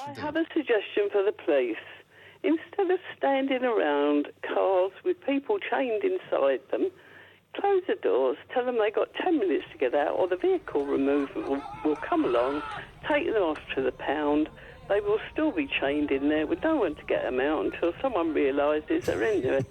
I have a suggestion for the police. Instead of standing around cars with people chained inside them, close the doors, tell them they've got 10 minutes to get out, or the vehicle removal will come along, take them off to the pound. They will still be chained in there with no one to get them out until someone realises they're in there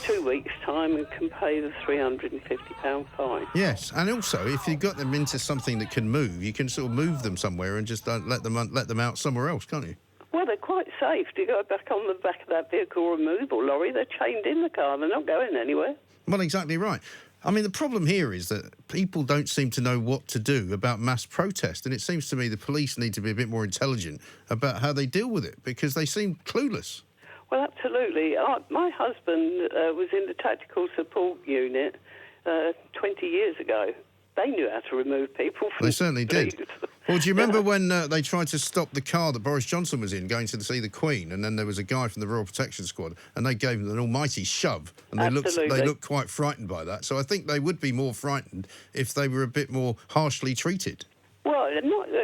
2 weeks' time and can pay the £350 fine. Yes, and also if you got them into something that can move, you can sort of move them somewhere and just don't let them out somewhere else, can't you? Well, they're quite safe to go back on the back of that vehicle removal lorry. They're chained in the car. They're not going anywhere. Well, exactly right. I mean, the problem here is that people don't seem to know what to do about mass protest, and it seems to me the police need to be a bit more intelligent about how they deal with it, because they seem clueless. Well, absolutely. My husband was in the tactical support unit 20 years ago. They knew how to remove people from They certainly the did. Well, do you remember when they tried to stop the car that Boris Johnson was in going to see the Queen, and then there was a guy from the Royal Protection Squad, and they gave him an almighty shove, and they looked quite frightened by that. So I think they would be more frightened if they were a bit more harshly treated. Well,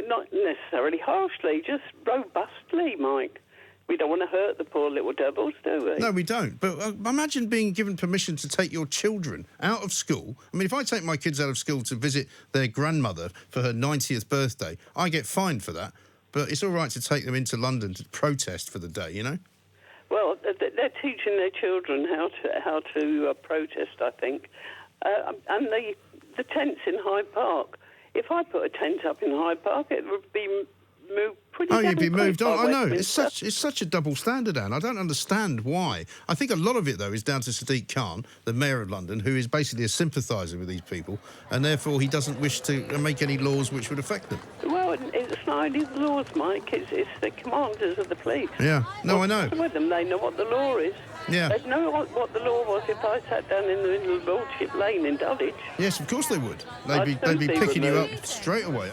not necessarily harshly, just robustly, Mike. We don't want to hurt the poor little devils, do we? No, we don't. But imagine being given permission to take your children out of school. I mean, if I take my kids out of school to visit their grandmother for her 90th birthday, I get fined for that. But it's all right to take them into London to protest for the day, you know? Well, they're teaching their children how to protest, I think. And the tents in Hyde Park. If I put a tent up in Hyde Park, it would be moved pretty. Oh, you'd be moved on. I know. It's such a double standard, Anne. I don't understand why. I think a lot of it, though, is down to Sadiq Khan, the mayor of London, who is basically a sympathiser with these people, and therefore he doesn't wish to make any laws which would affect them. Well, it's not only the laws, Mike. It's the commanders of the police. Yeah. No, I know. With them, they know what the law is. Yeah. They'd know what the law was if I sat down in the middle of Lordship Lane in Dulwich. Yes, of course they would. They'd be picking you up straight away.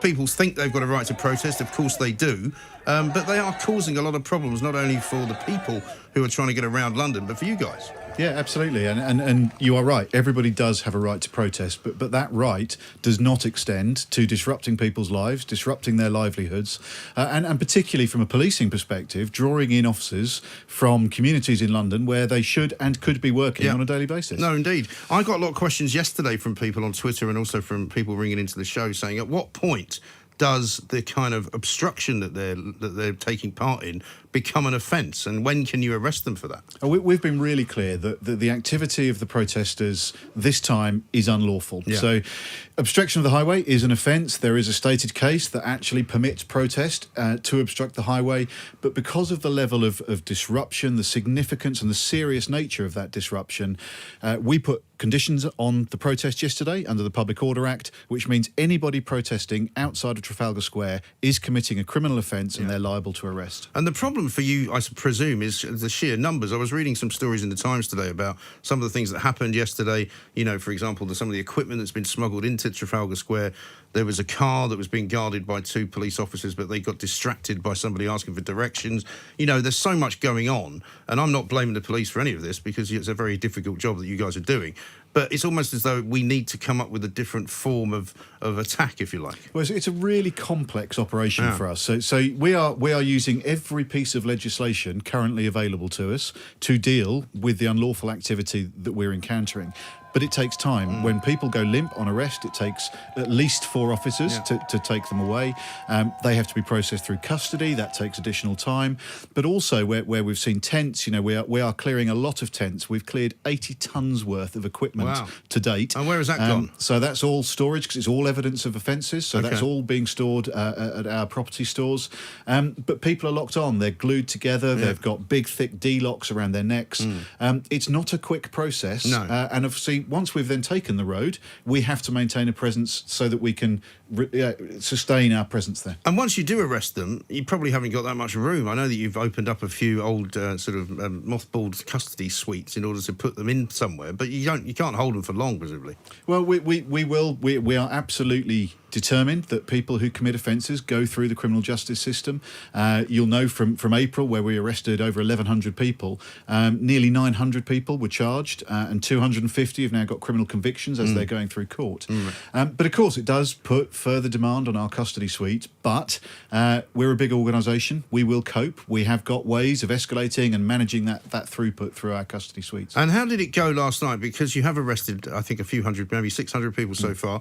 People think they've got a right to protest, of course they do, but they are causing a lot of problems, not only for the people who are trying to get around London, but for you guys. Yeah, absolutely, and you are right. Everybody does have a right to protest, but that right does not extend to disrupting people's lives, disrupting their livelihoods, and particularly from a policing perspective, drawing in officers from communities in London where they should and could be working on a daily basis. No, indeed. I got a lot of questions yesterday from people on Twitter and also from people ringing into the show saying, at what point does the kind of obstruction that they're taking part in become an offence, and when can you arrest them for that? We've been really clear that the activity of the protesters this time is unlawful. Yeah. So obstruction of the highway is an offence. There is a stated case that actually permits protest to obstruct the highway, but because of the level of disruption, the significance and the serious nature of that disruption, we put conditions on the protest yesterday under the Public Order Act, which means anybody protesting outside of Trafalgar Square is committing a criminal offence and they're liable to arrest. And the problem for you, I presume, is the sheer numbers. I was reading some stories in the Times today about some of the things that happened yesterday. You know, for example, some of the equipment that's been smuggled into Trafalgar Square. There was a car that was being guarded by 2 police officers, but they got distracted by somebody asking for directions. You know, there's so much going on, and I'm not blaming the police for any of this because it's a very difficult job that you guys are doing. But it's almost as though we need to come up with a different form of attack, if you like. Well, it's a really complex operation for us. So we are using every piece of legislation currently available to us to deal with the unlawful activity that we're encountering. But it takes time. When people go limp on arrest, it takes at least 4 officers to take them away. They have to be processed through custody. That takes additional time. But also where we've seen tents, you know, we are clearing a lot of tents. We've cleared 80 tonnes worth of equipment to date. And where has that gone? So that's all storage because it's all evidence of offences. So that's all being stored at our property stores. But people are locked on. They're glued together. They've got big, thick D-locks around their necks. It's not a quick process. No. And obviously, once we've then taken the road, we have to maintain a presence so that we can sustain our presence there. And once you do arrest them, you probably haven't got that much room. I know that you've opened up a few old mothballed custody suites in order to put them in somewhere, but you can't hold them for long, presumably. Well, we are absolutely determined that people who commit offences go through the criminal justice system. You'll know from April, where we arrested over 1,100 people, nearly 900 people were charged, and 250 have now got criminal convictions as they're going through court. But of course, it does put further demand on our custody suite. But we're a big organisation. We will cope. We have got ways of escalating and managing that throughput through our custody suites. And how did it go last night? Because you have arrested, I think, a few hundred, maybe 600 people so far.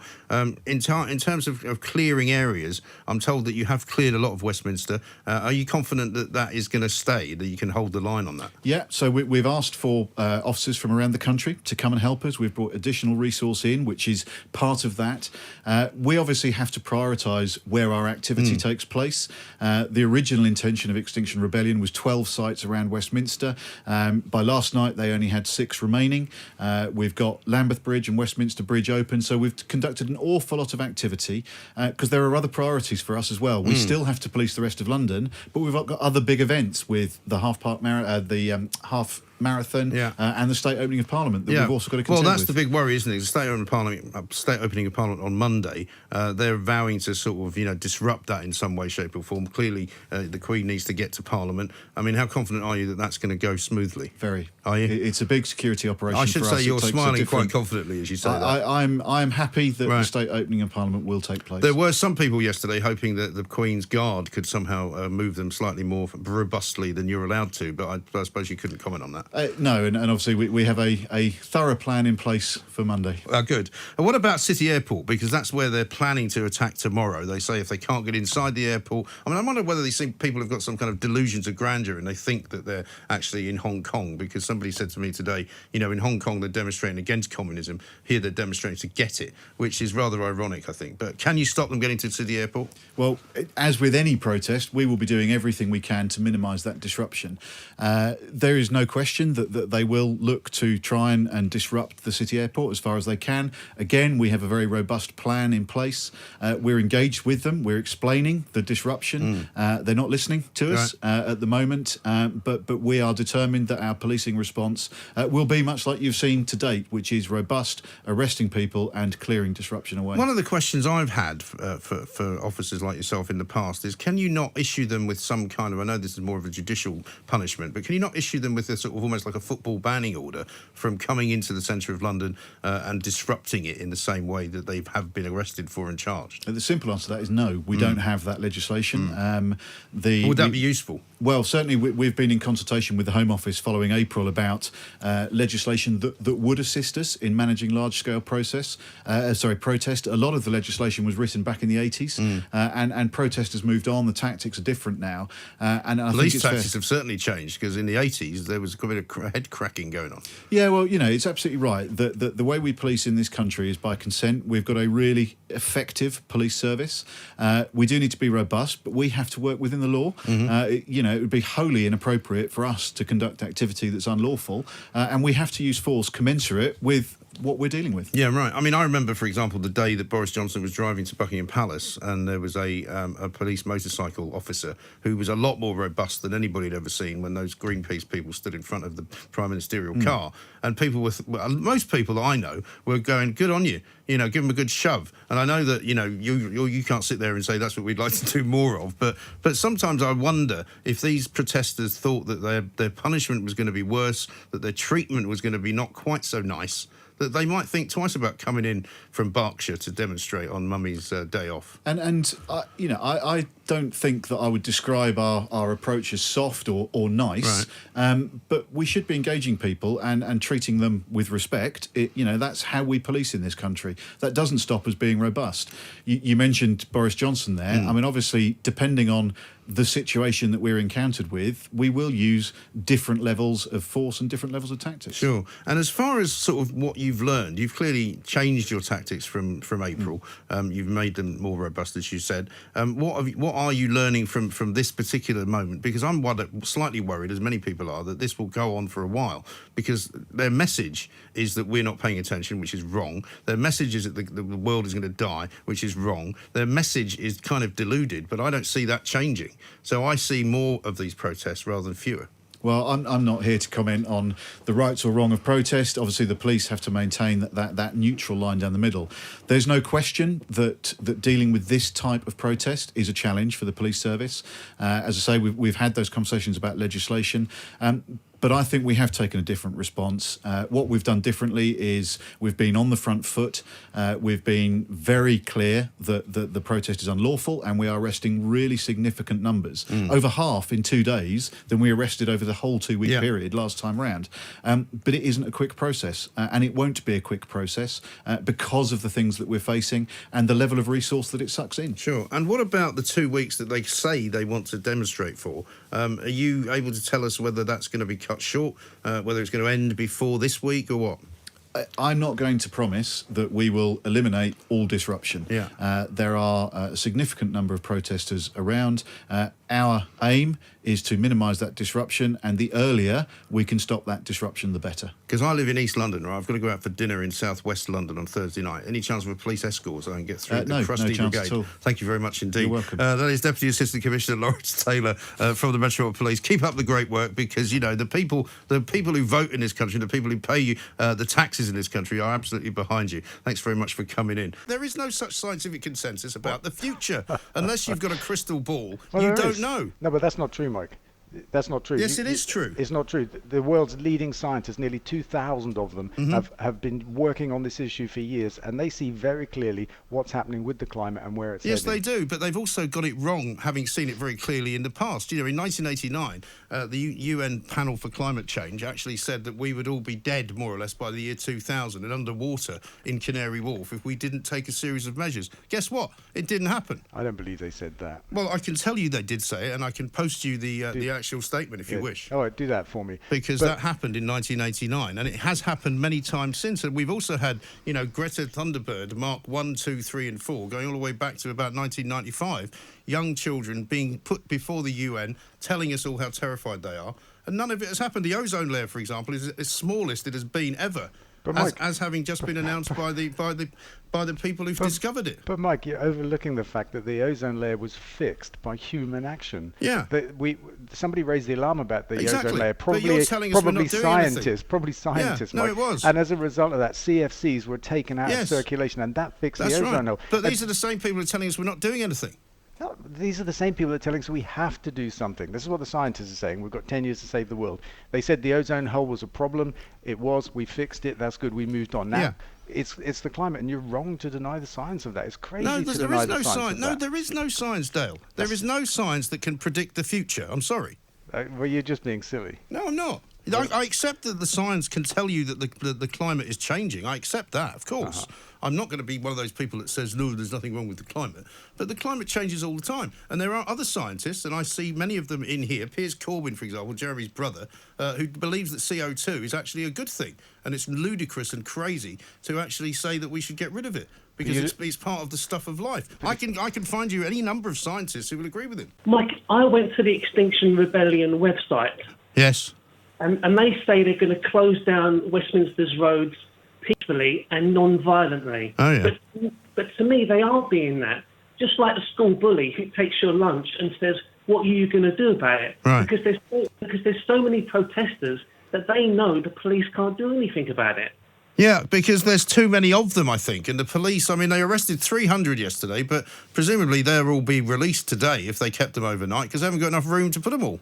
In terms of clearing areas, I'm told that you have cleared a lot of Westminster. Are you confident that that is going to stay, that you can hold the line on that? Yeah, so we've asked for officers from around the country to come and help us. We've brought additional resource in, which is part of that. We obviously have to prioritise where our activity takes place. The original intention of Extinction Rebellion was 12 sites around Westminster. By last night, they only had 6 remaining. We've got Lambeth Bridge and Westminster Bridge open, so we've conducted an awful lot of activity because there are other priorities for us as well. We still have to police the rest of London, but we've got other big events with the half marathon and the state opening of Parliament that we've also got to contend with. Well, that's the big worry, isn't it? The state opening of Parliament on Monday, they're vowing to sort of, disrupt that in some way, shape or form. Clearly, the Queen needs to get to Parliament. I mean, how confident are you that that's going to go smoothly? Very. Are you? It's a big security operation. I should for say us. you're smiling quite confidently as you say that. I'm happy that the state opening of Parliament will take place. There were some people yesterday hoping that the Queen's Guard could somehow move them slightly more robustly than you're allowed to, but I suppose you couldn't comment on that. No, and obviously we have a thorough plan in place for Monday. Good. And what about City Airport? Because that's where they're planning to attack tomorrow. They say if they can't get inside the airport... I mean, I wonder whether these people have got some kind of delusions of grandeur and they think that they're actually in Hong Kong, because somebody said to me today, in Hong Kong they're demonstrating against communism. Here they're demonstrating to get it, which is rather ironic, I think. But can you stop them getting to City Airport? Well, as with any protest, we will be doing everything we can to minimise that disruption. There is no question that they will look to try and disrupt the City Airport as far as they can. Again, we have a very robust plan in place. We're engaged with them. We're explaining the disruption. They're not listening to us at the moment, but we are determined that our policing response will be much like you've seen to date, which is robust, arresting people and clearing disruption away. One of the questions I've had for officers like yourself in the past is, can you not issue them with some kind of, I know this is more of a judicial punishment, but can you not issue them with a sort of almost like a football banning order from coming into the centre of London and disrupting it in the same way that they have been arrested for and charged? The simple answer to that is no. We don't have that legislation. Would that be useful? Well, certainly we've been in consultation with the Home Office following April about legislation that would assist us in managing large-scale protest. A lot of the legislation was written back in the 80s, and protest has moved on. The tactics are different now. And I Police think tactics have certainly changed, because in the 80s there was a bit of head cracking going on. Yeah, well, it's absolutely right. The way we police in this country is by consent. We've got a really effective police service. We do need to be robust, but we have to work within the law. It would be wholly inappropriate for us to conduct activity that's unlawful, and we have to use force commensurate with what we're dealing with. Yeah, right. I mean, I remember, for example, the day that Boris Johnson was driving to Buckingham Palace, and there was a police motorcycle officer who was a lot more robust than anybody had ever seen when those Greenpeace people stood in front of the prime ministerial car. And most people that I know were going, good on you, give them a good shove. And I know that, you can't sit there and say that's what we'd like to do more of, but sometimes I wonder if these protesters thought that their punishment was going to be worse, that their treatment was going to be not quite so nice, that they might think twice about coming in from Berkshire to demonstrate on Mummy's day off. And I don't think that I would describe our approach as soft or nice, but we should be engaging people and treating them with respect. That's how we police in this country. That doesn't stop us being robust. You mentioned Boris Johnson there. I mean, obviously, depending on the situation that we're encountered with, we will use different levels of force and different levels of tactics. Sure. And as far as sort of what you've learned, you've clearly changed your tactics from April. You've made them more robust, as you said. What are you learning from this particular moment? Because I'm slightly worried, as many people are, that this will go on for a while, because their message is that we're not paying attention, which is wrong. Their message is that the world is going to die, which is wrong. Their message is kind of deluded, but I don't see that changing. So I see more of these protests rather than fewer. Well, I'm not here to comment on the rights or wrong of protest. Obviously, the police have to maintain that neutral line down the middle. There's no question that dealing with this type of protest is a challenge for the police service. As I say, we've had those conversations about legislation. But I think we have taken a different response. What we've done differently is we've been on the front foot. We've been very clear that the protest is unlawful, and we are arresting really significant numbers. Over half in 2 days than we arrested over the whole 2-week period last time round. But it isn't a quick process, and it won't be a quick process because of the things that we're facing and the level of resource that it sucks in. Sure. And what about the 2 weeks that they say they want to demonstrate for? Are you able to tell us whether that's going to be cut short, whether it's going to end before this week or what? I'm not going to promise that we will eliminate all disruption. There are a significant number of protesters around. Our aim is to minimise that disruption, and the earlier we can stop that disruption, the better. Because I live in East London, right? I've got to go out for dinner in South West London on Thursday night. Any chance of a police escort so I can get through the crusty chance brigade? at all. Thank you very much indeed. You're welcome. That is Deputy Assistant Commissioner Lawrence Taylor from the Metropolitan Police. Keep up the great work, because you know the people who vote in this country, the people who pay you the taxes in this country, are absolutely behind you. Thanks very much for coming in. There is no such scientific consensus about the future unless you've got a crystal ball. Well, you don't know. No, but that's not true, Mike. That's not true. Yes, it is true. It's not true. The world's leading scientists, nearly 2,000 of them, have been working on this issue for years, and they see very clearly what's happening with the climate and where it's Yes, heading. they do, but they've also got it wrong, having seen it very clearly in the past. You know, in 1989, the UN Panel for Climate Change actually said that we would all be dead, more or less, by the year 2000 and underwater in Canary Wharf if we didn't take a series of measures. Guess what? It didn't happen. I don't believe they said that. Well, I can tell you they did say it, and I can post you the actual statement if you wish. All right, do that for me. Because that happened in 1989, and it has happened many times since. And we've also had, you know, Greta Thunberg, Mark 1, 2, 3 and 4, going all the way back to about 1995, young children being put before the UN, telling us all how terrified they are. And none of it has happened. The ozone layer, for example, is the smallest it has been ever. As having just been announced by the people who've discovered it. But Mike, you're overlooking the fact that the ozone layer was fixed by human action. Yeah. Somebody raised the alarm about the Exactly. ozone layer. But you're telling us we're not doing anything. Probably scientists. Yeah, no, Mike. it was. And as a result of that, CFCs were taken out of circulation, and that fixed the ozone hole. But these are the same people who are telling us we're not doing anything. No, these are the same people that are telling us we have to do something. This is what the scientists are saying. We've got 10 years to save the world. They said the ozone hole was a problem. It was. We fixed it. That's good. We moved on. Now, it's the climate, and you're wrong to deny the science of that. It's crazy to deny the science of that. No, there is no science, Dale. There is no science that can predict the future. I'm sorry. Well, you're just being silly. No, I'm not. I accept that the science can tell you that the climate is changing. I accept that, of course. I'm not going to be one of those people that says, no, there's nothing wrong with the climate. But the climate changes all the time. And there are other scientists, and I see many of them in here, Piers Corbyn, for example, Jeremy's brother, who believes that CO2 is actually a good thing. And it's ludicrous and crazy to actually say that we should get rid of it, because it's part of the stuff of life. I can find you any number of scientists who will agree with him. Mike, I went to the Extinction Rebellion website. Yes. And they say they're going to close down Westminster's roads peacefully and non-violently. Oh, yeah. But to me, they are being that. Just like the school bully who takes your lunch and says, what are you going to do about it? Right. Because there's so many protesters that they know the police can't do anything about it. Yeah, because there's too many of them, I think. And the police, I mean, they arrested 300 yesterday, but presumably they'll all be released today if they kept them overnight, because they haven't got enough room to put them all.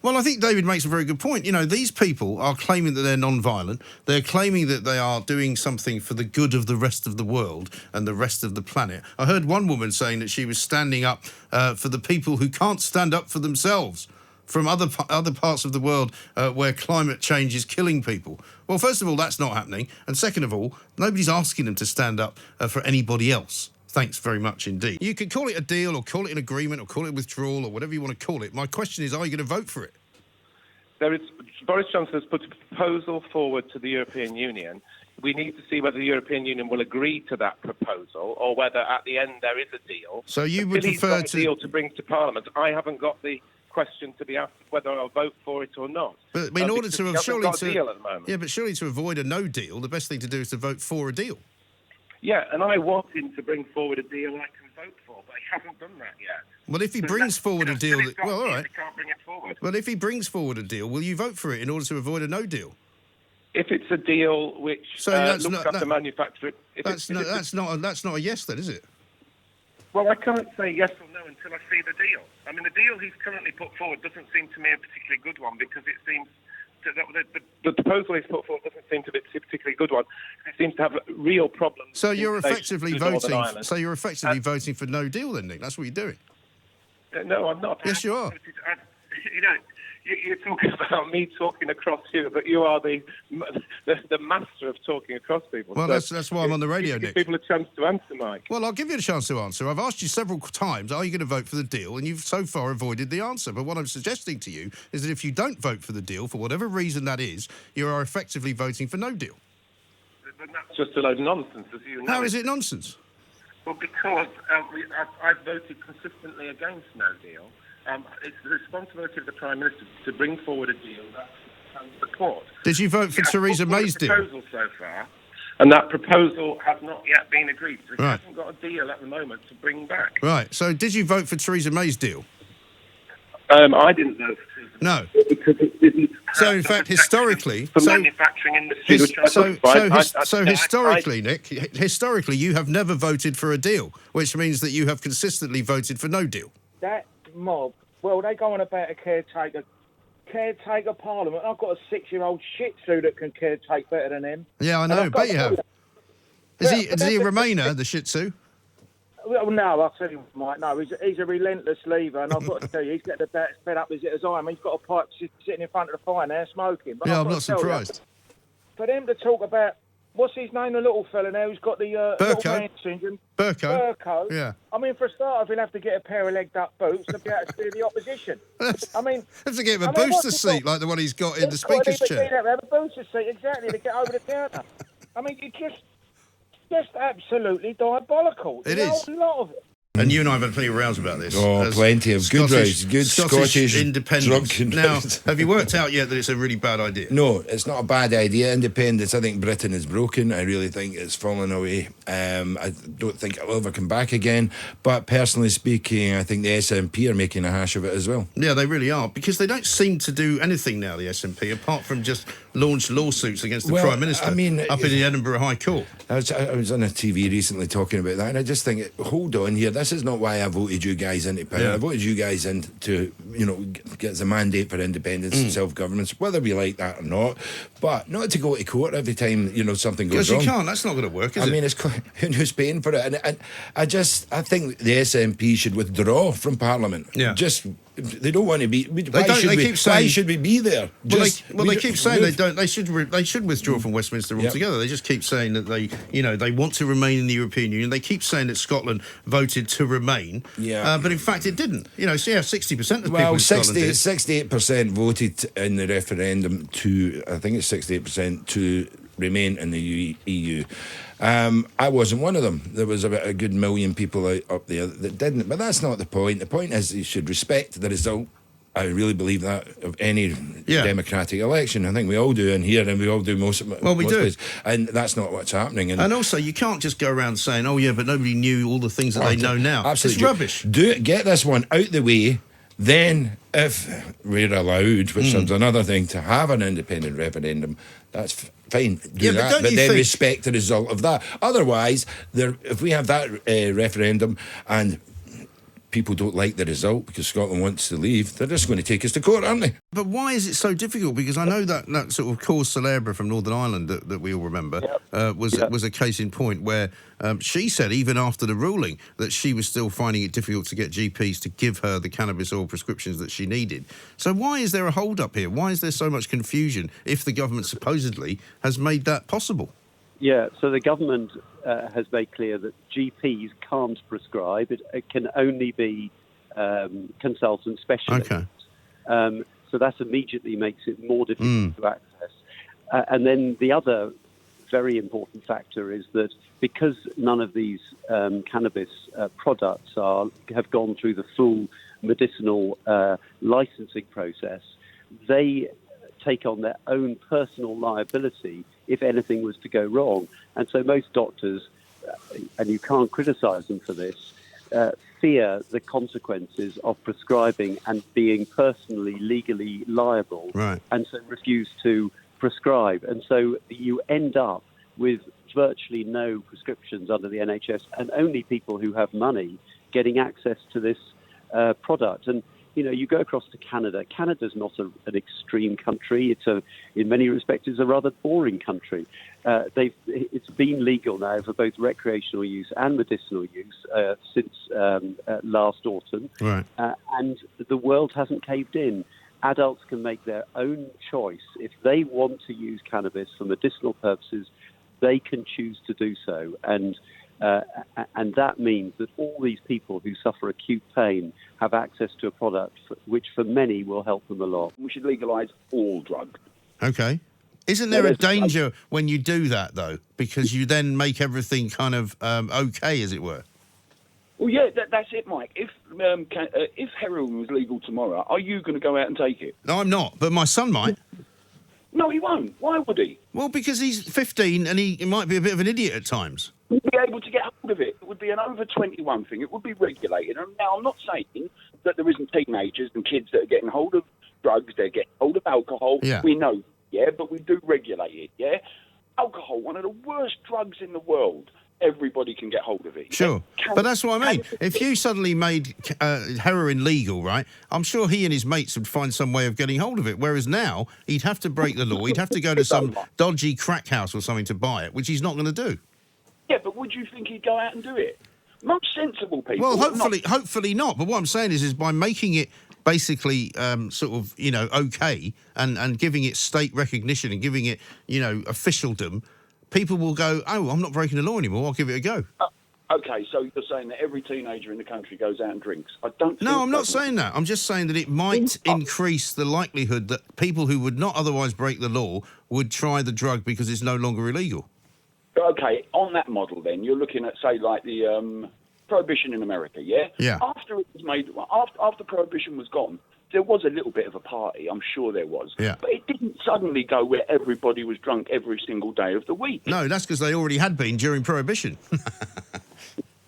Well, I think David makes a very good point. You know, these people are claiming that they're non-violent. They're claiming that they are doing something for the good of the rest of the world and the rest of the planet. I heard one woman saying that she was standing up for the people who can't stand up for themselves from other parts of the world where climate change is killing people. Well, first of all, that's not happening. And second of all, nobody's asking them to stand up for anybody else. Thanks very much indeed. You could call it a deal or call it an agreement or call it a withdrawal or whatever you want to call it. My question is, are you going to vote for it? Boris Johnson has put a proposal forward to the European Union. We need to see whether the European Union will agree to that proposal or whether at the end there is a deal. So you would prefer a deal to bring to Parliament. I haven't got the question to be asked whether I'll vote for it or not. But in order to have surely got a deal at the moment. Yeah, but surely to avoid a no deal, the best thing to do is to vote for a deal. Yeah, and I want him to bring forward a deal I can vote for, but he hasn't done that yet. Well, if he brings forward a deal, well, all right. He can't bring it forward. Well, if he brings forward a deal, will you vote for it in order to avoid a no deal? If it's a deal which looks after manufacturing, that's not a yes, then, is it? Well, I can't say yes or no until I see the deal. I mean, the deal he's currently put forward doesn't seem to me a particularly good one because it seems the proposal he's put forward doesn't seem to be a particularly good one. It seems to have real problems. So you're effectively voting. Ireland. So you're effectively voting for no deal, then, Nick. That's what you're doing. No, I'm not. Yes, you are. You're talking about me talking across you, but you are the master of talking across people. Well, so that's why I'm on the radio, give Nick. people a chance to answer, Mike. Well, I'll give you a chance to answer. I've asked you several times, are you going to vote for the deal? And you've so far avoided the answer. But what I'm suggesting to you is that if you don't vote for the deal, for whatever reason that is, you are effectively voting for no deal. But that's just a load of nonsense, as you know. How is it nonsense? Well, because I've voted consistently against no deal. It's the responsibility of the Prime Minister to bring forward a deal that comes to the court. Did you vote for Theresa May's deal? Proposal so far, and that proposal has not yet been agreed. So he Right. hasn't got a deal at the moment to bring back. Right. So did you vote for Theresa May's deal? I didn't vote for Theresa May. No. Because it didn't. So, in fact, historically... The manufacturing industry, which I historically, Nick, historically, you have never voted for a deal, which means that you have consistently voted for no deal. That mob, well, they go on about a caretaker parliament. I've got a 6-year-old Shih Tzu that can caretake better than him. Yeah, I know, bet you have. Is he a Remainer, the Shih Tzu? Well, no, I'll tell you, Mike, no, he's a relentless lever, and I've got to tell you, he's getting about as fed up as I am. He's got a pipe sitting in front of the fire now, smoking. But yeah, I'm not surprised. For them to talk about, what's his name, the little fella now who's got the little man syndrome? Burko. Yeah. I mean, for a start, he'll have to get a pair of legged-up boots to be able to steer the opposition. I mean... have to give him a booster seat like the one he's got in the Speaker's chair. Have a booster seat, exactly, to get over the counter. I mean, you just absolutely diabolical. It is. A lot of it. And you and I have had plenty of rows about this. Oh, plenty of good rows. Good Scottish independence. Now, rows. have you worked out yet that it's a really bad idea? No, it's not a bad idea. Independence, I think Britain is broken. I really think it's fallen away. I don't think it'll ever come back again. But personally speaking, I think the SNP are making a hash of it as well. Yeah, they really are. Because they don't seem to do anything now, the SNP, apart from just launch lawsuits against the Prime Minister up in the Edinburgh High Court. I was on a TV recently talking about that, and I just think, hold on here, this is not why I voted you guys into power. Yeah. I voted you guys in to, get the mandate for independence and self-governance, whether we like that or not, but not to go to court every time, something goes wrong. Because you can't, that's not going to work, is it? I mean, who's paying for it? And I think the SNP should withdraw from Parliament. Yeah. They don't want to be. Why should we be there? They keep saying they don't. They should withdraw from Westminster altogether. They just keep saying that they want to remain in the European Union. They keep saying that Scotland voted to remain. Yeah. But in fact, it didn't. 60% of people in Scotland did. 68% voted in the referendum to. I think it's 68% to remain in the EU. I wasn't one of them. There was about a good million people up there that didn't. But that's not the point. The point is you should respect the result. I really believe that of any democratic election. I think we all do in here, and we all do most of it. Well, we do. Places. And that's not what's happening. And also, you can't just go around saying, but nobody knew all the things that they know now. Absolutely. It's rubbish. Get this one out the way. Then, if we're allowed, which is another thing, to have an independent referendum, that's fine. Do that, but then respect the result of that. Otherwise, if we have that referendum and people don't like the result because Scotland wants to leave, they're just going to take us to court, aren't they? But why is it so difficult? Because I know that sort of cause célèbre from Northern Ireland that we all remember was a case in point where she said, even after the ruling, that she was still finding it difficult to get GPs to give her the cannabis oil prescriptions that she needed. So why is there a hold-up here? Why is there so much confusion if the government supposedly has made that possible? Yeah, so the government has made clear that GPs can't prescribe. It can only be consultant specialists. Okay. So that immediately makes it more difficult to access. And then the other very important factor is that because none of these cannabis products have gone through the full medicinal licensing process, they take on their own personal liability if anything was to go wrong. And so most doctors, and you can't criticise them for this, fear the consequences of prescribing and being personally, legally liable, and so refuse to prescribe. And so you end up with virtually no prescriptions under the NHS and only people who have money getting access to this product. And you go across to Canada. Canada's not an extreme country. In many respects, it's a rather boring country. It's been legal now for both recreational use and medicinal use since last autumn, right? And the world hasn't caved in. Adults can make their own choice. If they want to use cannabis for medicinal purposes, they can choose to do so. And that means that all these people who suffer acute pain have access to a product which for many will help them a lot. We should legalise all drugs. Okay. Isn't there a danger when you do that, though? Because you then make everything kind of okay, as it were? Well, yeah, that's it, Mike. If heroin was legal tomorrow, are you going to go out and take it? No, I'm not, but my son might. No, he won't. Why would he? Well, because he's 15 and he might be a bit of an idiot at times. He'd be able to get hold of it. It would be an over 21 thing. It would be regulated. And now, I'm not saying that there isn't teenagers and kids that are getting hold of drugs, they're getting hold of alcohol. Yeah. We know, but we do regulate it, Alcohol, one of the worst drugs in the world. Everybody can get hold of it. Sure, but that's what I mean. If you suddenly made heroin legal, right, I'm sure he and his mates would find some way of getting hold of it, whereas now he'd have to break the law. He'd have to go to some dodgy crack house or something to buy it, which he's not going to do. Yeah, but would you think he'd go out and do it? Most sensible people... Well, hopefully not. But what I'm saying is by making it basically okay and giving it state recognition and giving it, officialdom, people will go, oh, I'm not breaking the law anymore, I'll give it a go. Okay, so you're saying that every teenager in the country goes out and drinks. I don't think... No, I'm not saying that. I'm just saying that it might increase the likelihood that people who would not otherwise break the law would try the drug because it's no longer illegal. Okay, on that model then, you're looking at, say, like the Prohibition in America, yeah? Yeah. After it was made, after Prohibition was gone, there was a little bit of a party, I'm sure there was. Yeah. But it didn't suddenly go where everybody was drunk every single day of the week. No, that's because they already had been during Prohibition.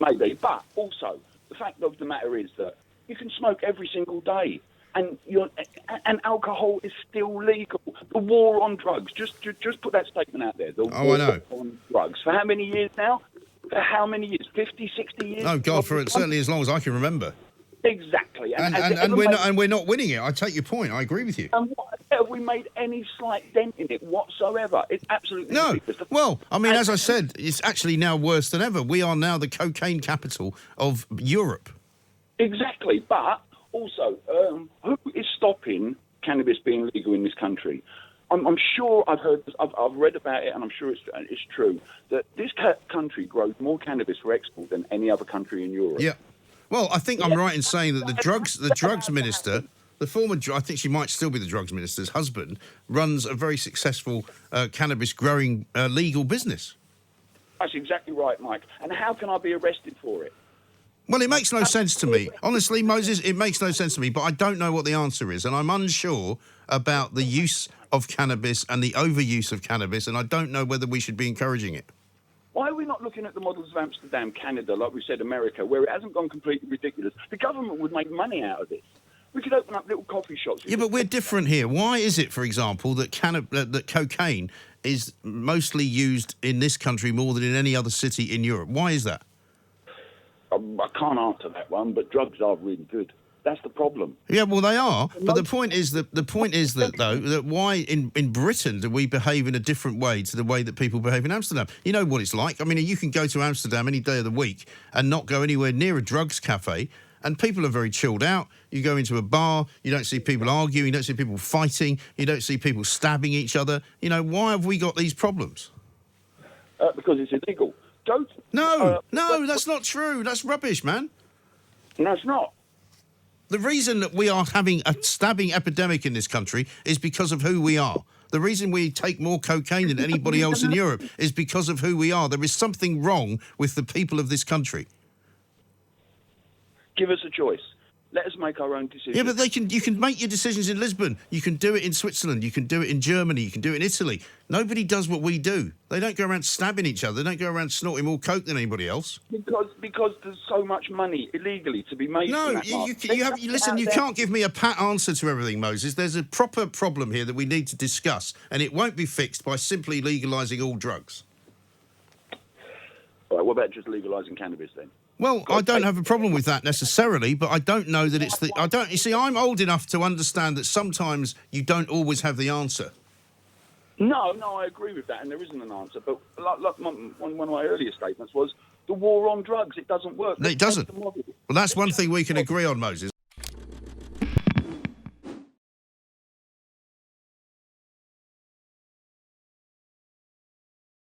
Maybe, but also, the fact of the matter is that you can smoke every single day, and alcohol is still legal. The war on drugs, just put that statement out there. The war on drugs. For how many years now? For how many years? 50, 60 years? Oh, God, for certainly as long as I can remember. Exactly. And we're not winning it. I take your point. I agree with you. And have we made any slight dent in it whatsoever? It's absolutely no. ridiculous. Well, I mean, as I said, it's actually now worse than ever. We are now the cocaine capital of Europe. Exactly. But also, who is stopping cannabis being legal in this country? I'm sure I've read about it, and I'm sure it's true that this country grows more cannabis for export than any other country in Europe. Yeah. Well, I think I'm right in saying that the drugs minister, the former, I think she might still be the drugs minister's husband, runs a very successful cannabis growing legal business. That's exactly right, Mike. And how can I be arrested for it? Well, it makes no sense to me. Honestly, Moses, it makes no sense to me, but I don't know what the answer is, and I'm unsure about the use of cannabis and the overuse of cannabis, and I don't know whether we should be encouraging it. Why are we not looking at the models of Amsterdam, Canada, like we said, America, where it hasn't gone completely ridiculous? The government would make money out of this. We could open up little coffee shops. Yeah, but we're different here. Why is it, for example, that that cocaine is mostly used in this country more than in any other city in Europe? Why is that? I can't answer that one, but drugs are really good. That's the problem. Yeah, well, they are. But the point is that that why in Britain do we behave in a different way to the way that people behave in Amsterdam? You know what it's like. I mean, you can go to Amsterdam any day of the week and not go anywhere near a drugs cafe, and people are very chilled out. You go into a bar, you don't see people arguing, you don't see people fighting, you don't see people stabbing each other. You know, why have we got these problems? Because it's illegal. No, that's not true. That's rubbish, man. No, it's not. The reason that we are having a stabbing epidemic in this country is because of who we are. The reason we take more cocaine than anybody else in Europe is because of who we are. There is something wrong with the people of this country. Give us a choice. Let us make our own decisions. Yeah, but you can make your decisions in Lisbon. You can do it in Switzerland. You can do it in Germany. You can do it in Italy. Nobody does what we do. They don't go around stabbing each other. They don't go around snorting more coke than anybody else. Because there's so much money illegally to be made. No, listen, you can't give me a pat answer to everything, Moses. There's a proper problem here that we need to discuss, and it won't be fixed by simply legalising all drugs. All right, what about just legalising cannabis then? Well, I don't have a problem with that necessarily, but I don't know that it's the... You see, I'm old enough to understand that sometimes you don't always have the answer. No, I agree with that, and there isn't an answer. But like one of my earlier statements was the war on drugs. It doesn't work. No, it doesn't. Well, that's one thing we can agree on, Moses.